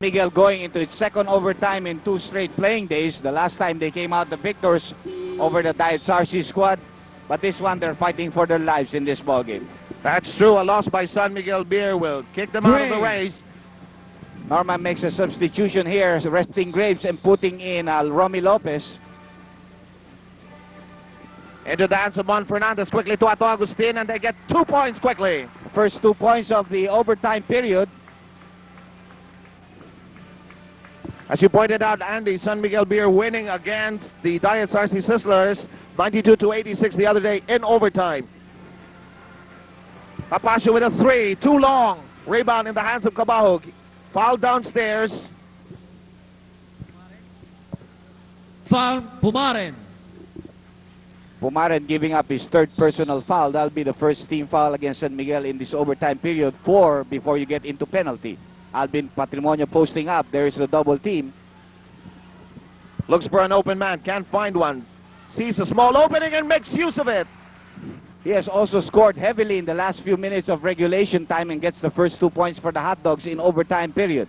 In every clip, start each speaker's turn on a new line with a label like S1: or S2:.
S1: Miguel going into its second overtime in 2 straight playing days. The last time they came out the victors over the Diet Sarsi squad. But this one, they're fighting for their lives in this ballgame.
S2: That's true. A loss by San Miguel Beer will kick them out of the race.
S1: Norman makes a substitution here, resting Graves and putting in Romy Lopez.
S2: Into the hands of Mon Fernandez quickly to Ato Agustin, and they get 2 points quickly.
S1: First 2 points of the overtime period.
S2: As you pointed out, Andy, San Miguel Beer winning against the Diet Sarsi Sizzlers 92-86 the other day in overtime. Capasio with a 3, too long. Rebound in the hands of Cabahog. Foul downstairs.
S3: Foul, Pumaren.
S1: Pumaren giving up his third personal foul. That'll be the first team foul against San Miguel in this overtime period. 4 before you get into penalty. Alvin Patrimonio posting up. There is the double team.
S2: Looks for an open man. Can't find one. Sees a small opening and makes use of it.
S1: He has also scored heavily in the last few minutes of regulation time and gets the first 2 points for the Hot Dogs in overtime period.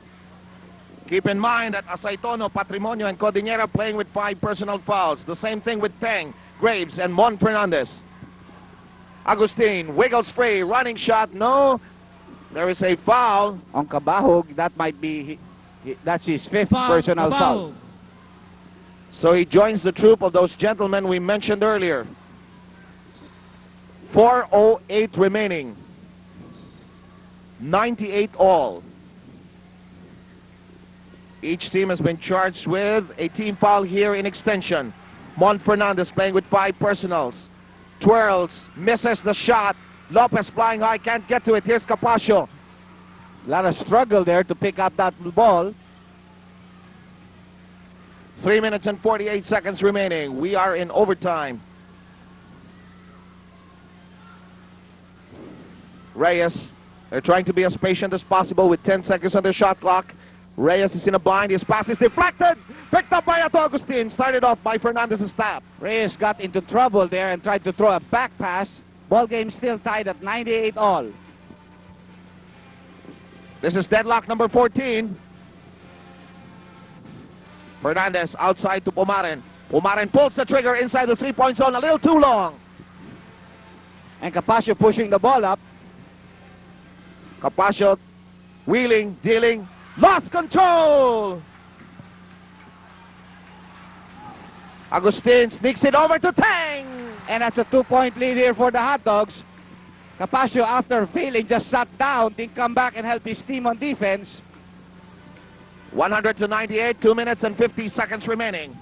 S2: Keep in mind that Asaitono, Patrimonio, and Codinera playing with 5 personal fouls. The same thing with Teng, Graves, and Mon Fernandez. Agustin wiggles free, running shot, no. There is a foul.
S1: On Cabahog, that might be, that's his 5th personal foul.
S2: So he joins the troop of those gentlemen we mentioned earlier. 4:08 remaining. 98 all. Each team has been charged with a team foul here in extension. Mon Fernandez playing with 5 personals. Twirls, misses the shot. Lopez flying high, can't get to it. Here's Capasio.
S1: A lot of struggle there to pick up that ball.
S2: 3 minutes and 48 seconds remaining. We are in overtime. Reyes, they're trying to be as patient as possible with 10 seconds on their shot clock. Reyes is in a bind. His pass is deflected. Picked up by Ato Agustin. Started off by Fernandez's tap.
S1: Reyes got into trouble there and tried to throw a back pass. Ball game still tied at 98 all.
S2: This is deadlock number 14. Fernandez outside to Pumaren. Pumaren pulls the trigger inside the 3-point zone. A little too long.
S1: And Capasio pushing the ball up.
S2: Capasio wheeling, dealing, lost control. Agustin sneaks it over to Teng.
S1: And that's a 2-point lead here for the Hot Dogs. Capasio, after failing, just sat down, didn't come back and help his team on defense.
S2: 100-98, 2 minutes and 50 seconds remaining.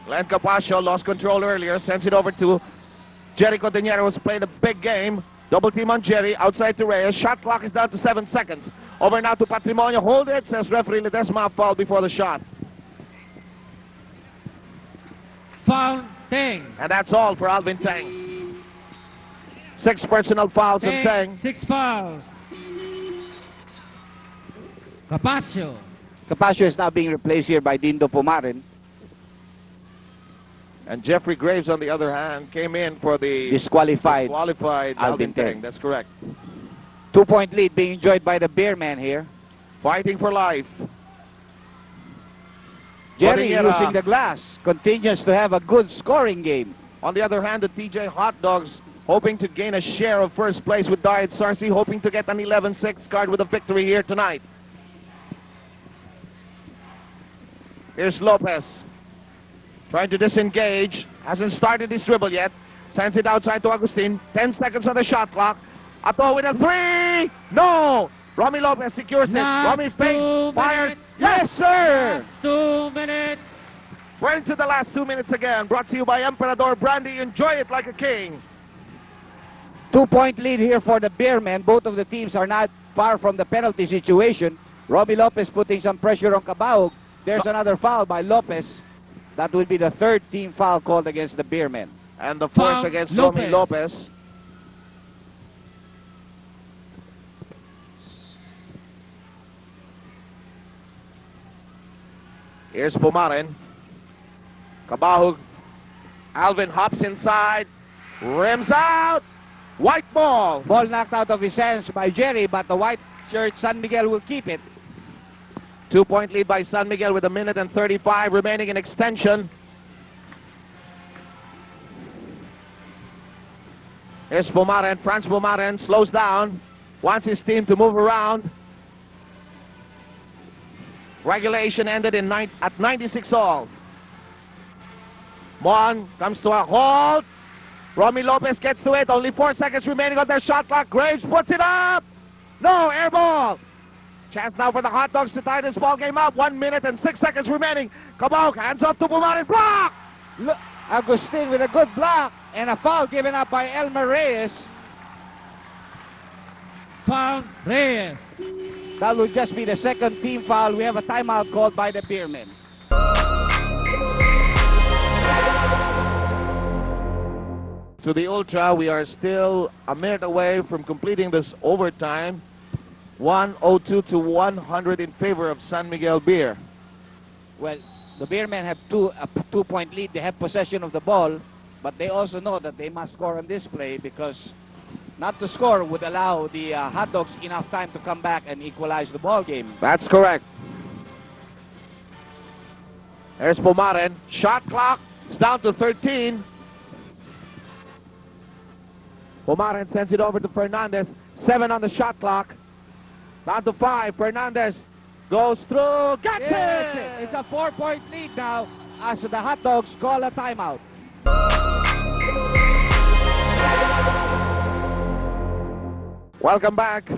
S2: Glenn Capasio lost control earlier, sends it over to Jerry Codinera, who's played a big game. Double team on Jerry, outside to Reyes. Shot clock is down to 7 seconds. Over now to Patrimonio. Hold it, says referee Ledesma. Foul before the shot.
S3: Foul, Teng.
S2: And that's all for Alvin Teng. 6 personal fouls on Teng.
S3: 6 fouls. Capasio.
S1: Capasio is now being replaced here by Dindo Pumaren.
S2: And Jeffrey Graves, on the other hand, came in for the
S1: disqualified
S2: Alvin Teng. That's correct.
S1: 2-point lead being enjoyed by the Beermen here.
S2: Fighting for life.
S1: Jerry using the glass continues to have a good scoring game.
S2: On the other hand, the TJ Hot Dogs hoping to gain a share of first place with Diet Sarsi, hoping to get an 11-6 card with a victory here tonight. Here's Lopez. Trying to disengage. Hasn't started his dribble yet. Sends it outside to Agustin. 10 seconds on the shot clock. Ato with a 3. No! Romy Lopez secures it. Romy fakes. Fires. Yes, sir!
S3: Last 2 minutes.
S2: We're into the last 2 minutes again. Brought to you by Emperador Brandy. Enjoy it like a king.
S1: 2-point lead here for the Beermen. Both of the teams are not far from the penalty situation. Romy Lopez putting some pressure on Cabahog. There's another foul by Lopez. That will be the 3rd team foul called against the Beermen.
S2: And the 4th against Romy Lopez. Here's Pumaren. Cabahog. Alvin hops inside. Rims out. White ball.
S1: Ball knocked out of his hands by Jerry, but the white shirt San Miguel will keep it.
S2: 2-point lead by San Miguel with 1:35 remaining in extension. Here's Pumaren. Franz Pumaren slows down. Wants his team to move around. Regulation ended at 96 all. Mon comes to a halt. Romy Lopez gets to it. Only 4 seconds remaining on their shot clock. Graves puts it up. No, air ball. Chance now for the Hot Dogs to tie this ball game up. 1 minute and 6 seconds remaining. Kabok hands off to Pumaren. Block!
S1: Look, Agustin with a good block and a foul given up by Elmer Reyes.
S3: Foul Reyes.
S1: That will just be the second team foul. We have a timeout called by the Beermen.
S2: To the Ultra, we are still a minute away from completing this overtime. 102 to 100 in favor of San Miguel Beer.
S1: Well, the Beermen have a 2-point lead. They have possession of the ball, but they also know that they must score on this play because not to score would allow the Hot Dogs enough time to come back and equalize the ball game.
S2: That's correct. There's Pumaren. Shot clock is down to 13. Pumaren sends it over to Fernandez. 7 on the shot clock. Down to 5. Fernandez goes through. Gets
S1: Yes,
S2: it!
S1: it's a 4-point lead now as the Hot Dogs call a timeout.
S2: Welcome back.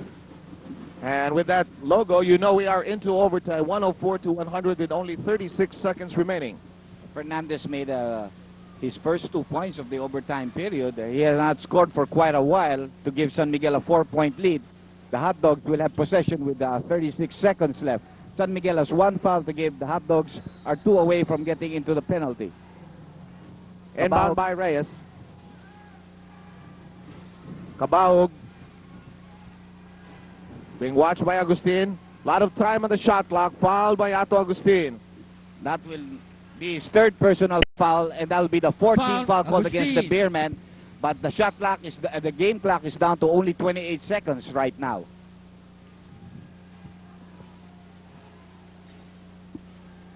S2: And with that logo, you know we are into overtime. 104 to 100 with only 36 seconds remaining.
S1: Fernandez made his first 2 points of the overtime period. He has not scored for quite a while to give San Miguel a 4-point lead. The Hot Dogs will have possession with 36 seconds left. San Miguel has 1 foul to give. The Hot Dogs are 2 away from getting into the penalty.
S2: Inbound by Reyes. Cabaug. Being watched by Agustin. A lot of time on the shot clock. Fouled by Ato Agustin.
S1: That will be his 3rd personal foul, and that will be the 14th foul called against the Beermen. But the shot clock is the game clock is down to only 28 seconds right now.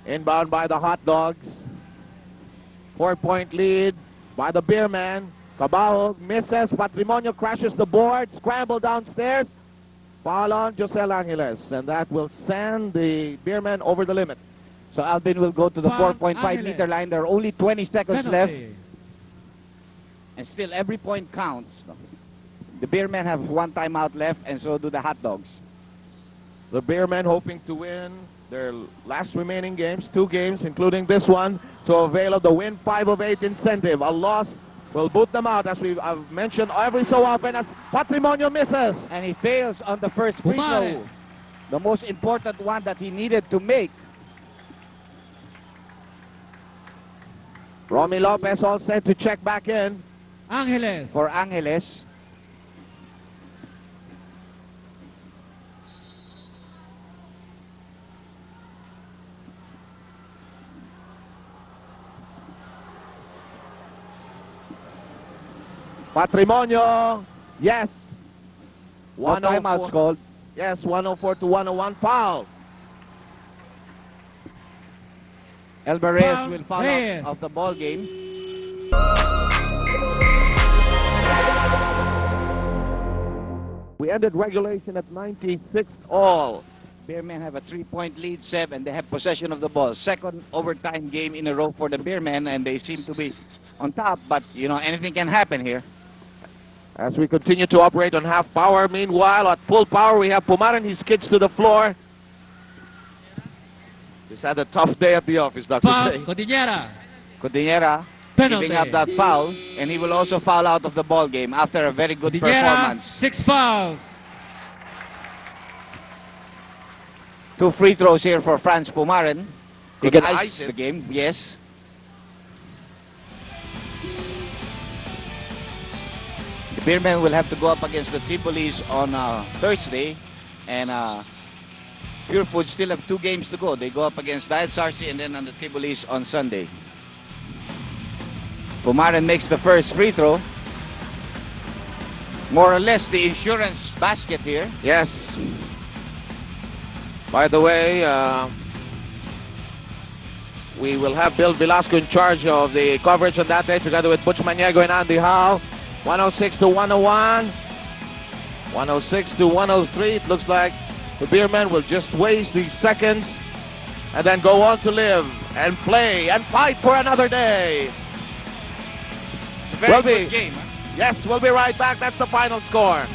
S2: Inbound by the Hot Dogs. 4-point lead by the Beermen. Cabaug misses. Patrimonio crashes the board. Scramble downstairs. Foul on Josel Angeles. And that will send the Beermen over the limit.
S1: So Alvin will go to the
S3: Foul
S1: 4.5 meter line. There are only 20 seconds left. And still every point counts. The Beermen have 1 timeout left, and so do the Hot Dogs.
S2: The Beermen hoping to win their last remaining games, 2 games, including this one, to avail of the win 5 of 8 incentive. A loss will boot them out, as I've mentioned every so often, as Patrimonio misses.
S1: And he fails on the first free throw. The most important one that he needed to make.
S2: Romy Lopez all set to check back in.
S3: Angeles.
S1: For Angeles.
S2: Patrimonio, yes.
S1: No timeouts called.
S2: Yes, 104 to 101 foul.
S1: Elmer Reyes
S3: Foul,
S1: will foul
S3: Reyes.
S1: out of the ball game.
S2: We ended regulation at 96 all.
S1: Beermen have a 3-point lead, Seb, and they have possession of the ball. Second overtime game in a row for the Beermen, and they seem to be on top, but, you know, anything can happen here.
S2: As we continue to operate on half power, meanwhile, at full power, we have Pumaren. He skids to the floor. He's had a tough day at the office, Dr.
S3: Foul
S2: J.
S3: Cordillera.
S1: Cordillera
S3: Penalty.
S1: giving up that foul, and he will also foul out of the ball game after a very good
S3: Cordillera,
S1: performance.
S3: 6 fouls.
S1: 2 free throws here for Franz Pumaren. He
S2: Could
S1: can
S2: ice
S1: ice
S2: it.
S1: the game, yes. The Beermen will have to go up against the Tripolis on Thursday, and Purefoods still have 2 games to go. They go up against Diet Sarsi and then on the Tripolis on Sunday. Pumaren makes the first free throw. More or less the insurance basket here.
S2: Yes. By the way, we will have Bill Velasco in charge of the coverage on that day, together with Butch Maniego and Andy Howe. 106 to 101. 106 to 103. It looks like the Beermen will just waste these seconds and then go on to live and play and fight for another day.
S1: It's a very
S2: Will
S1: good
S2: be.
S1: game. Huh?
S2: Yes, we'll be right back. That's the final score.